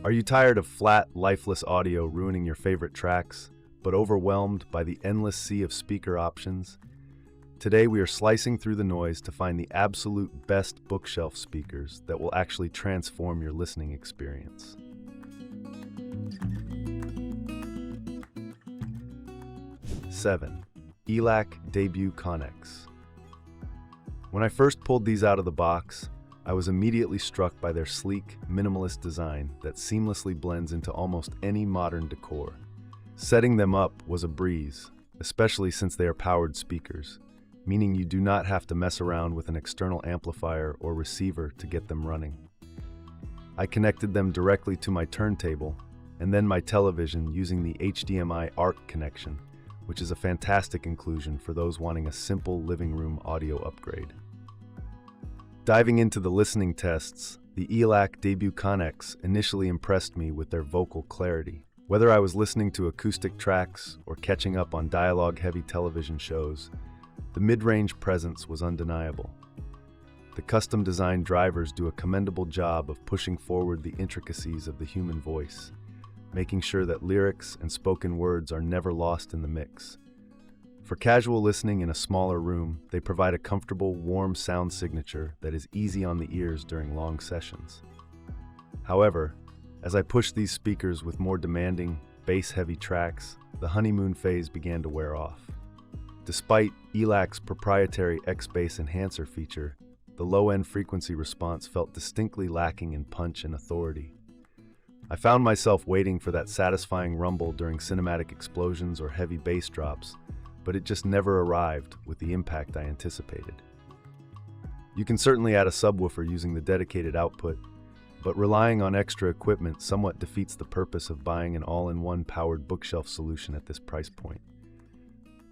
Are you tired of flat, lifeless audio ruining your favorite tracks, but overwhelmed by the endless sea of speaker options? Today we are slicing through the noise to find the absolute best bookshelf speakers that will actually transform your listening experience. Seven, ELAC Debut ConneX. When I first pulled these out of the box, I was immediately struck by their sleek, minimalist design that seamlessly blends into almost any modern decor. Setting them up was a breeze, especially since they are powered speakers, meaning you do not have to mess around with an external amplifier or receiver to get them running. I connected them directly to my turntable and then my television using the HDMI ARC connection, which is a fantastic inclusion for those wanting a simple living room audio upgrade. Diving into the listening tests, the ELAC Debut ConneX initially impressed me with their vocal clarity. Whether I was listening to acoustic tracks or catching up on dialogue-heavy television shows, the mid-range presence was undeniable. The custom-designed drivers do a commendable job of pushing forward the intricacies of the human voice, making sure that lyrics and spoken words are never lost in the mix. For casual listening in a smaller room, they provide a comfortable, warm sound signature that is easy on the ears during long sessions. However, as I pushed these speakers with more demanding, bass-heavy tracks, the honeymoon phase began to wear off. Despite ELAC's proprietary X-Bass enhancer feature, the low-end frequency response felt distinctly lacking in punch and authority. I found myself waiting for that satisfying rumble during cinematic explosions or heavy bass drops, but it just never arrived with the impact I anticipated. You can certainly add a subwoofer using the dedicated output, but relying on extra equipment somewhat defeats the purpose of buying an all-in-one powered bookshelf solution at this price point.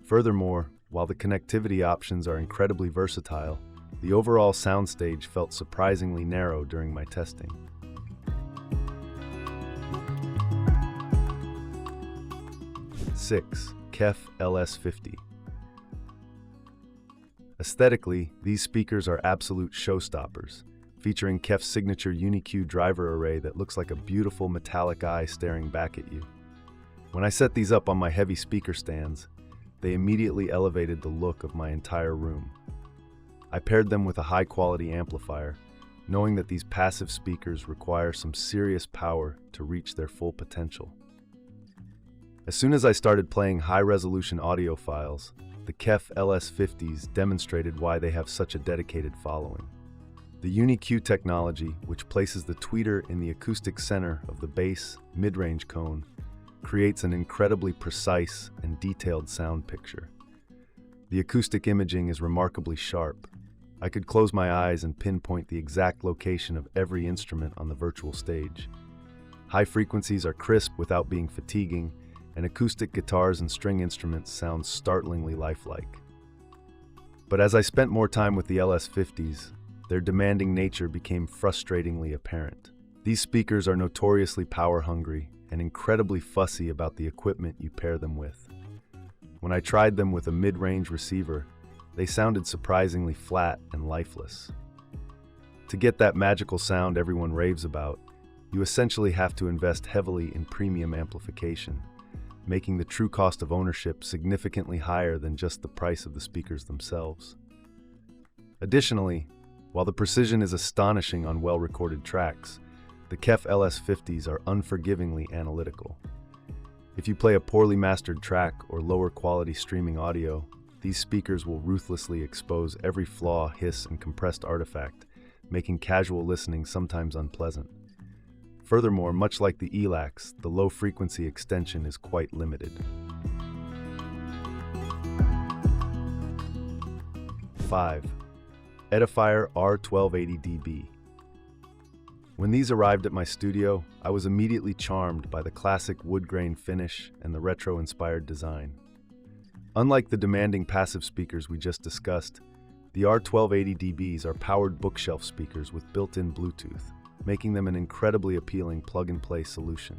Furthermore, while the connectivity options are incredibly versatile, the overall soundstage felt surprisingly narrow during my testing. 6. KEF LS50. Aesthetically, these speakers are absolute showstoppers, featuring KEF's signature Uni-Q driver array that looks like a beautiful metallic eye staring back at you. When I set these up on my heavy speaker stands, they immediately elevated the look of my entire room. I paired them with a high-quality amplifier, knowing that these passive speakers require some serious power to reach their full potential. As soon as I started playing high-resolution audio files, the KEF LS50s demonstrated why they have such a dedicated following. The Uni-Q technology, which places the tweeter in the acoustic center of the bass mid-range cone, creates an incredibly precise and detailed sound picture. The acoustic imaging is remarkably sharp. I could close my eyes and pinpoint the exact location of every instrument on the virtual stage. High frequencies are crisp without being fatiguing, and acoustic guitars and string instruments sound startlingly lifelike. But as I spent more time with the LS50s, their demanding nature became frustratingly apparent. These speakers are notoriously power-hungry and incredibly fussy about the equipment you pair them with. When I tried them with a mid-range receiver, they sounded surprisingly flat and lifeless. To get that magical sound everyone raves about, you essentially have to invest heavily in premium amplification, making the true cost of ownership significantly higher than just the price of the speakers themselves. Additionally, while the precision is astonishing on well-recorded tracks, the KEF LS50s are unforgivingly analytical. If you play a poorly mastered track or lower-quality streaming audio, these speakers will ruthlessly expose every flaw, hiss, and compressed artifact, making casual listening sometimes unpleasant. Furthermore, much like the ELACs, the low-frequency extension is quite limited. 5. Edifier R1280DB. When these arrived at my studio, I was immediately charmed by the classic wood grain finish and the retro-inspired design. Unlike the demanding passive speakers we just discussed, the R1280DBs are powered bookshelf speakers with built-in Bluetooth, making them an incredibly appealing plug-and-play solution.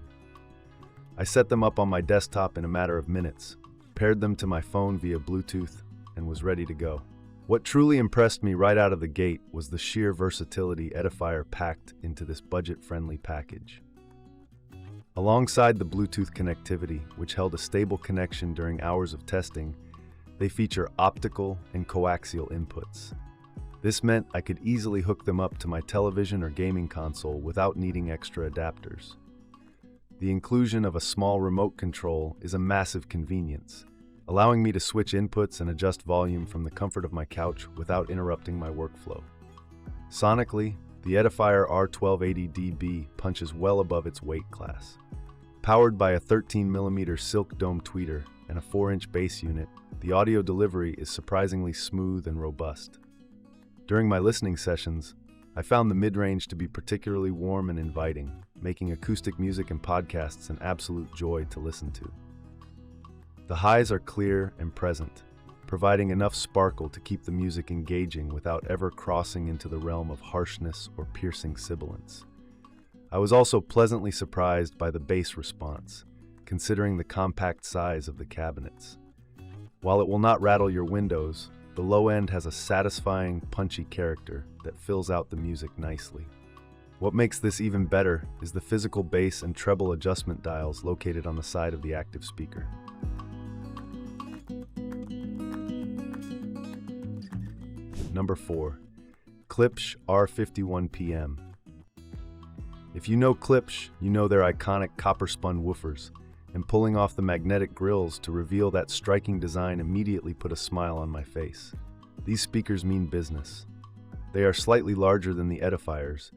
I set them up on my desktop in a matter of minutes, paired them to my phone via Bluetooth, and was ready to go. What truly impressed me right out of the gate was the sheer versatility Edifier packed into this budget-friendly package. Alongside the Bluetooth connectivity, which held a stable connection during hours of testing, they feature optical and coaxial inputs. This meant I could easily hook them up to my television or gaming console without needing extra adapters. The inclusion of a small remote control is a massive convenience, allowing me to switch inputs and adjust volume from the comfort of my couch without interrupting my workflow. Sonically, the Edifier R1280DB punches well above its weight class. Powered by a 13mm silk dome tweeter and a 4-inch bass unit, the audio delivery is surprisingly smooth and robust. During my listening sessions, I found the mid-range to be particularly warm and inviting, making acoustic music and podcasts an absolute joy to listen to. The highs are clear and present, providing enough sparkle to keep the music engaging without ever crossing into the realm of harshness or piercing sibilance. I was also pleasantly surprised by the bass response, considering the compact size of the cabinets. While it will not rattle your windows, the low end has a satisfying, punchy character that fills out the music nicely. What makes this even better is the physical bass and treble adjustment dials located on the side of the active speaker. Number 4. Klipsch R-51PM. If you know Klipsch, you know their iconic copper-spun woofers, and pulling off the magnetic grills to reveal that striking design immediately put a smile on my face. These speakers mean business. They are slightly larger than the Edifiers,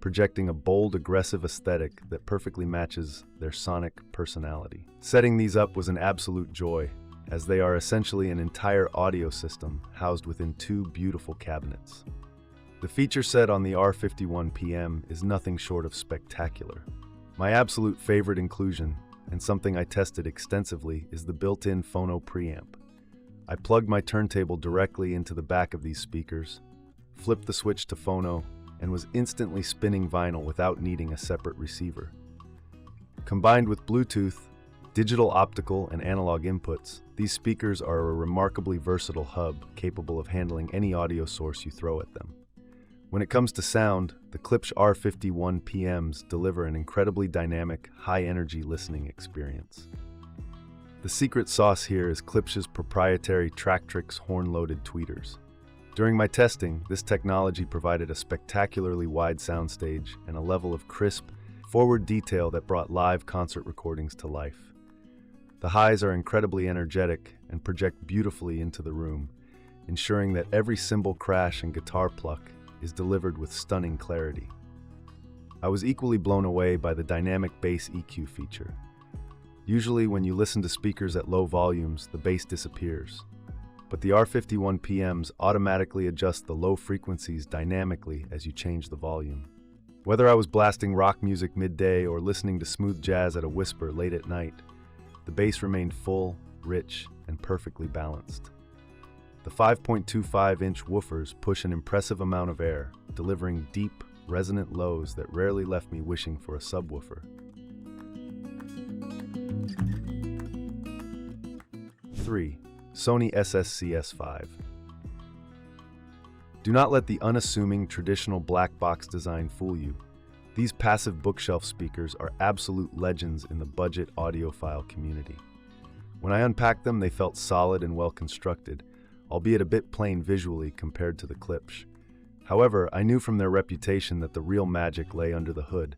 projecting a bold, aggressive aesthetic that perfectly matches their sonic personality. Setting these up was an absolute joy, as they are essentially an entire audio system housed within 2 beautiful cabinets. The feature set on the R51PM is nothing short of spectacular. My absolute favorite inclusion, and something I tested extensively, is the built-in phono preamp. I plugged my turntable directly into the back of these speakers, flipped the switch to phono, and was instantly spinning vinyl without needing a separate receiver. Combined with Bluetooth, digital, optical, and analog inputs, these speakers are a remarkably versatile hub capable of handling any audio source you throw at them. When it comes to sound, the Klipsch R51PMs deliver an incredibly dynamic, high-energy listening experience. The secret sauce here is Klipsch's proprietary Tractrix horn-loaded tweeters. During my testing, this technology provided a spectacularly wide soundstage and a level of crisp, forward detail that brought live concert recordings to life. The highs are incredibly energetic and project beautifully into the room, ensuring that every cymbal crash and guitar pluck is delivered with stunning clarity. I was equally blown away by the dynamic bass EQ feature. Usually when you listen to speakers at low volumes, the bass disappears. But the R51PMs automatically adjust the low frequencies dynamically as you change the volume. Whether I was blasting rock music midday or listening to smooth jazz at a whisper late at night, the bass remained full, rich, and perfectly balanced. The 5.25-inch woofers push an impressive amount of air, delivering deep, resonant lows that rarely left me wishing for a subwoofer. 3. Sony SSCS5. Do not let the unassuming traditional black box design fool you. These passive bookshelf speakers are absolute legends in the budget audiophile community. When I unpacked them, they felt solid and well constructed, albeit a bit plain visually compared to the Klipsch. However, I knew from their reputation that the real magic lay under the hood,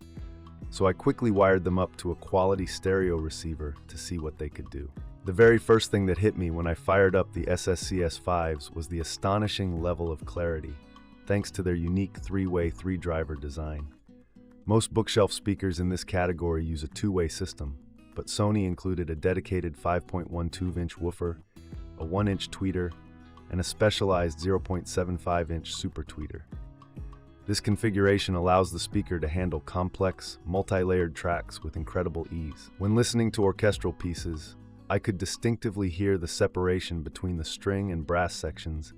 so I quickly wired them up to a quality stereo receiver to see what they could do. The very first thing that hit me when I fired up the SSCS5s was the astonishing level of clarity, thanks to their unique 3-way 3-driver design. Most bookshelf speakers in this category use a 2-way system, but Sony included a dedicated 5.12-inch woofer, a 1-inch tweeter, and a specialized 0.75-inch super tweeter. This configuration allows the speaker to handle complex, multi-layered tracks with incredible ease. When listening to orchestral pieces, I could distinctively hear the separation between the string and brass sections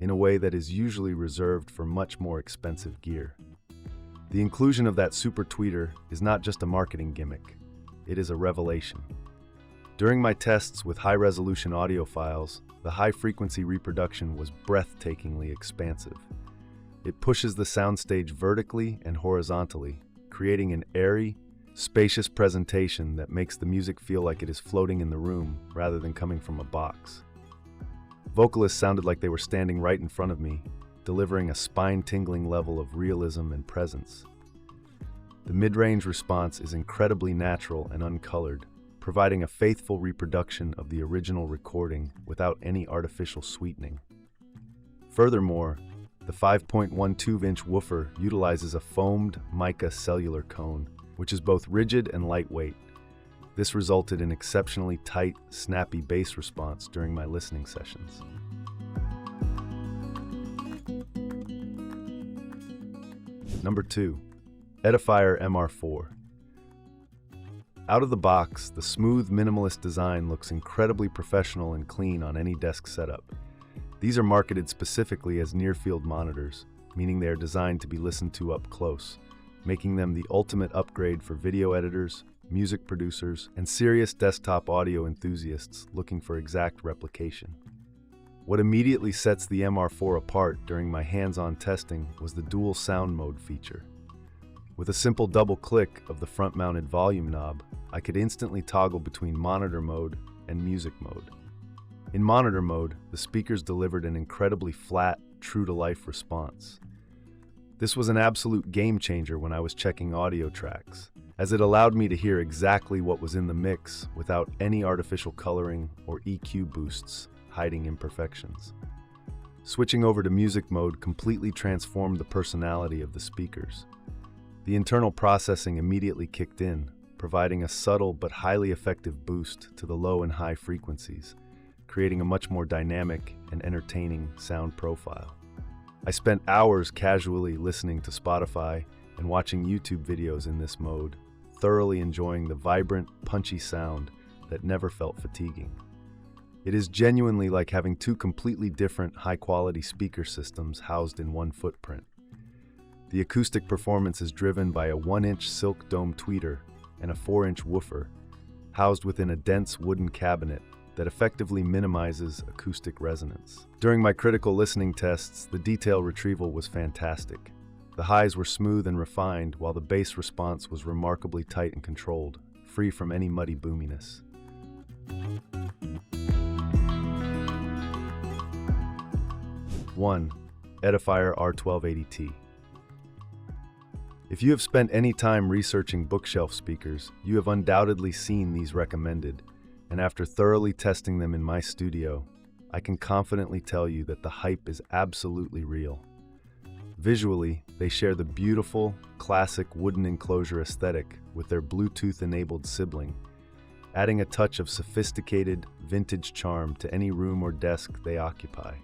in a way that is usually reserved for much more expensive gear. The inclusion of that super tweeter is not just a marketing gimmick, it is a revelation. During my tests with high-resolution audiophiles, the high-frequency reproduction was breathtakingly expansive. It pushes the soundstage vertically and horizontally, creating an airy, spacious presentation that makes the music feel like it is floating in the room rather than coming from a box. Vocalists sounded like they were standing right in front of me, delivering a spine-tingling level of realism and presence. The mid-range response is incredibly natural and uncolored, providing a faithful reproduction of the original recording without any artificial sweetening. Furthermore, the 5.12-inch woofer utilizes a foamed mica cellular cone, which is both rigid and lightweight. This resulted in exceptionally tight, snappy bass response during my listening sessions. Number 2. Edifier MR4. Out of the box, the smooth, minimalist design looks incredibly professional and clean on any desk setup. These are marketed specifically as near-field monitors, meaning they are designed to be listened to up close, making them the ultimate upgrade for video editors, music producers, and serious desktop audio enthusiasts looking for exact replication. What immediately sets the MR4 apart during my hands-on testing was the dual sound mode feature. With a simple double-click of the front-mounted volume knob, I could instantly toggle between monitor mode and music mode. In monitor mode, the speakers delivered an incredibly flat, true-to-life response. This was an absolute game-changer when I was checking audio tracks, as it allowed me to hear exactly what was in the mix without any artificial coloring or EQ boosts hiding imperfections. Switching over to music mode completely transformed the personality of the speakers. The internal processing immediately kicked in, providing a subtle but highly effective boost to the low and high frequencies, creating a much more dynamic and entertaining sound profile. I spent hours casually listening to Spotify and watching YouTube videos in this mode, thoroughly enjoying the vibrant, punchy sound that never felt fatiguing. It is genuinely like having two completely different, high-quality speaker systems housed in one footprint. The acoustic performance is driven by a 1-inch silk dome tweeter and a 4-inch woofer, housed within a dense wooden cabinet that effectively minimizes acoustic resonance. During my critical listening tests, the detail retrieval was fantastic. The highs were smooth and refined, while the bass response was remarkably tight and controlled, free from any muddy boominess. One, Edifier R1280T. If you have spent any time researching bookshelf speakers, you have undoubtedly seen these recommended, and after thoroughly testing them in my studio, I can confidently tell you that the hype is absolutely real. Visually, they share the beautiful, classic wooden enclosure aesthetic with their Bluetooth-enabled sibling, adding a touch of sophisticated, vintage charm to any room or desk they occupy.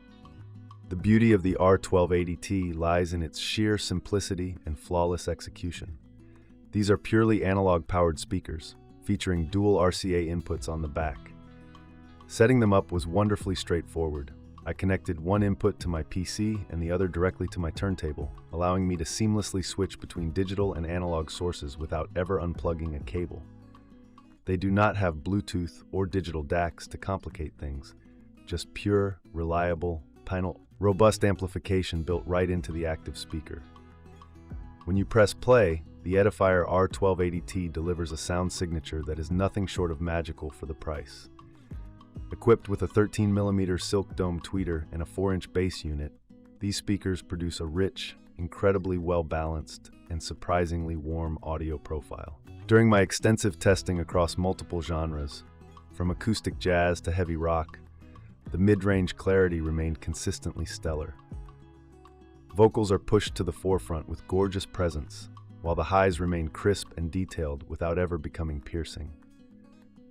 The beauty of the R1280T lies in its sheer simplicity and flawless execution. These are purely analog-powered speakers, featuring dual RCA inputs on the back. Setting them up was wonderfully straightforward. I connected one input to my PC and the other directly to my turntable, allowing me to seamlessly switch between digital and analog sources without ever unplugging a cable. They do not have Bluetooth or digital DACs to complicate things, just pure, reliable, robust amplification built right into the active speaker. When you press play, the Edifier R1280T delivers a sound signature that is nothing short of magical for the price. Equipped with a 13mm silk dome tweeter and a 4-inch bass unit, these speakers produce a rich, incredibly well-balanced, and surprisingly warm audio profile. During my extensive testing across multiple genres, from acoustic jazz to heavy rock, the mid-range clarity remained consistently stellar. Vocals are pushed to the forefront with gorgeous presence, while the highs remain crisp and detailed without ever becoming piercing.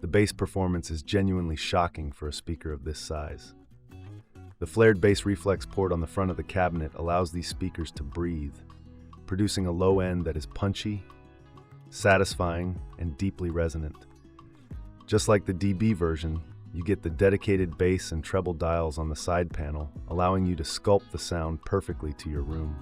The bass performance is genuinely shocking for a speaker of this size. The flared bass reflex port on the front of the cabinet allows these speakers to breathe, producing a low end that is punchy, satisfying, and deeply resonant. Just like the DB version, you get the dedicated bass and treble dials on the side panel, allowing you to sculpt the sound perfectly to your room.